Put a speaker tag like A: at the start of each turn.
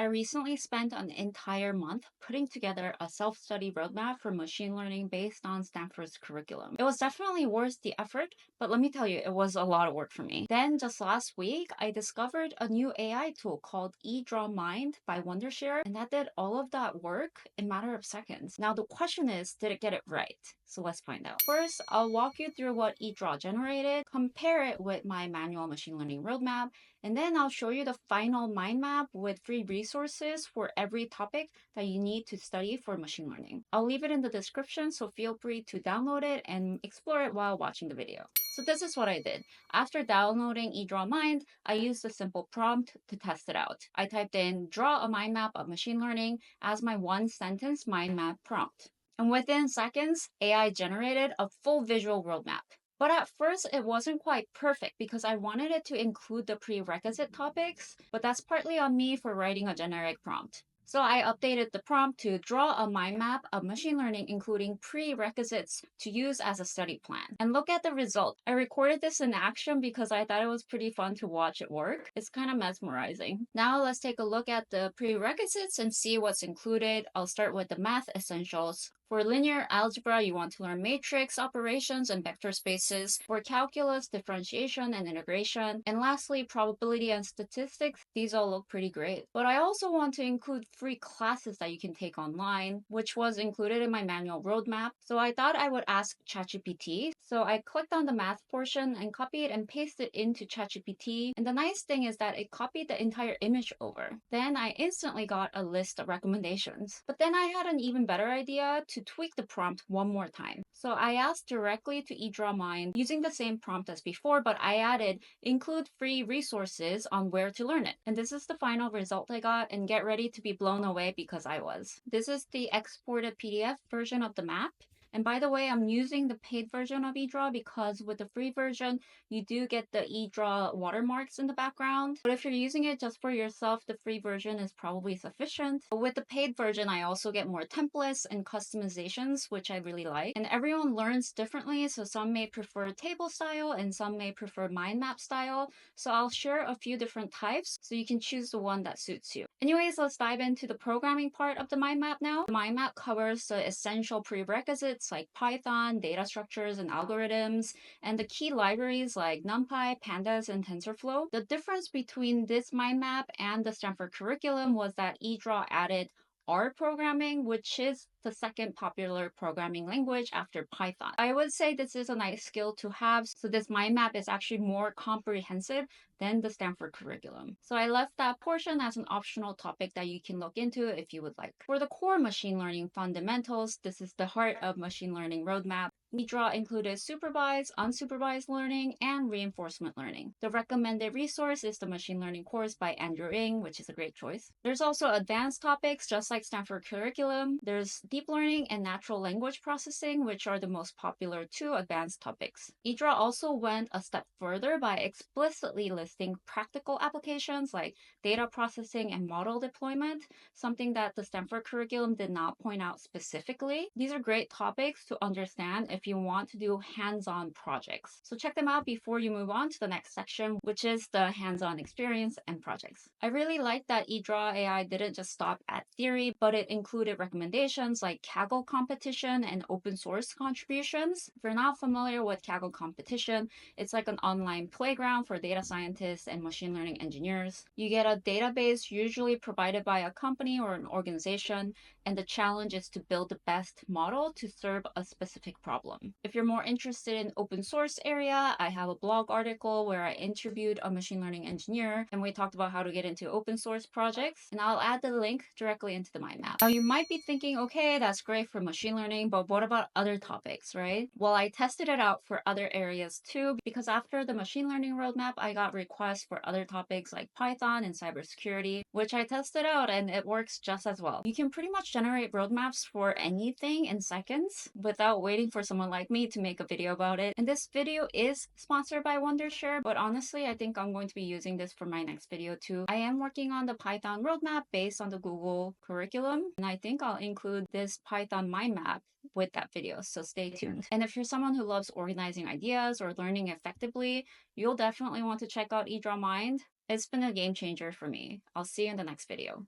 A: I recently spent an entire month putting together a self-study roadmap for machine learning based on Stanford's curriculum. It was definitely worth the effort, but let me tell you, it was a lot of work for me. Then just last week, I discovered a new AI tool called EdrawMind by Wondershare, and that did all of that work in a matter of seconds. Now the question is, did it get it right? So let's find out. First, I'll walk you through what Edraw generated, compare it with my manual machine learning roadmap, and then I'll show you the final mind map with free resources for every topic that you need to study for machine learning. I'll leave it in the description, so feel free to download it and explore it while watching the video. So this is what I did. After downloading EdrawMind, I used a simple prompt to test it out. I typed in "draw a mind map of machine learning" as my one-sentence mind map prompt. And within seconds, AI generated a full visual roadmap. But at first, it wasn't quite perfect because I wanted it to include the prerequisite topics, but that's partly on me for writing a generic prompt. So I updated the prompt to draw a mind map of machine learning, including prerequisites to use as a study plan. And look at the result. I recorded this in action because I thought it was pretty fun to watch it work. It's kind of mesmerizing. Now let's take a look at the prerequisites and see what's included. I'll start with the math essentials. For linear algebra, you want to learn matrix operations and vector spaces. For calculus, differentiation and integration. And lastly, probability and statistics. These all look pretty great. But I also want to include free classes that you can take online, which was included in my manual roadmap. So I thought I would ask ChatGPT. So I clicked on the math portion and copied and pasted into ChatGPT. And the nice thing is that it copied the entire image over. Then I instantly got a list of recommendations. But then I had an even better idea to tweak the prompt one more time. So I asked directly to EdrawMind using the same prompt as before, but I added include free resources on where to learn it. And this is the final result I got, and get ready to be blown away because I was. This is the exported PDF version of the map. And by the way, I'm using the paid version of Edraw because with the free version, you do get the Edraw watermarks in the background. But if you're using it just for yourself, the free version is probably sufficient. But with the paid version, I also get more templates and customizations, which I really like. And everyone learns differently, so some may prefer table style and some may prefer mind map style. So I'll share a few different types so you can choose the one that suits you. Anyways, let's dive into the programming part of the mind map now. The mind map covers the essential prerequisites like Python, data structures, and algorithms, and the key libraries like NumPy, Pandas, and TensorFlow. The difference between this mind map and the Stanford curriculum was that Edraw added R programming, which is the second popular programming language after Python. I would say this is a nice skill to have, so this mind map is actually more comprehensive than the Stanford curriculum. So I left that portion as an optional topic that you can look into if you would like. For the core machine learning fundamentals, this is the heart of machine learning roadmap. Edraw included supervised, unsupervised learning, and reinforcement learning. The recommended resource is the machine learning course by Andrew Ng, which is a great choice. There's also advanced topics, just like Stanford curriculum. There's deep learning and natural language processing, which are the most popular two advanced topics. Edraw also went a step further by explicitly listing practical applications like data processing and model deployment, something that the Stanford curriculum did not point out specifically. These are great topics to understand if you want to do hands-on projects. So check them out before you move on to the next section, which is the hands-on experience and projects. I really like that Edraw AI didn't just stop at theory, but it included recommendations like Kaggle competition and open source contributions. If you're not familiar with Kaggle competition, it's like an online playground for data scientists and machine learning engineers. You get a database usually provided by a company or an organization, and the challenge is to build the best model to serve a specific problem. If you're more interested in open source area, I have a blog article where I interviewed a machine learning engineer and we talked about how to get into open source projects, and I'll add the link directly into the mind map. Now you might be thinking, okay, that's great for machine learning, but what about other topics, right? Well, I tested it out for other areas too, because after the machine learning roadmap, I got requests for other topics like Python and cybersecurity, which I tested out and it works just as well. You can pretty much generate roadmaps for anything in seconds without waiting for someone like me to make a video about it. And this video is sponsored by Wondershare, but honestly, I think I'm going to be using this for my next video too. I am working on the Python roadmap based on the Google curriculum, and I think I'll include this Python mind map with that video, so stay tuned. And if you're someone who loves organizing ideas or learning effectively, you'll definitely want to check out EdrawMind. It's been a game changer for me. I'll see you in the next video.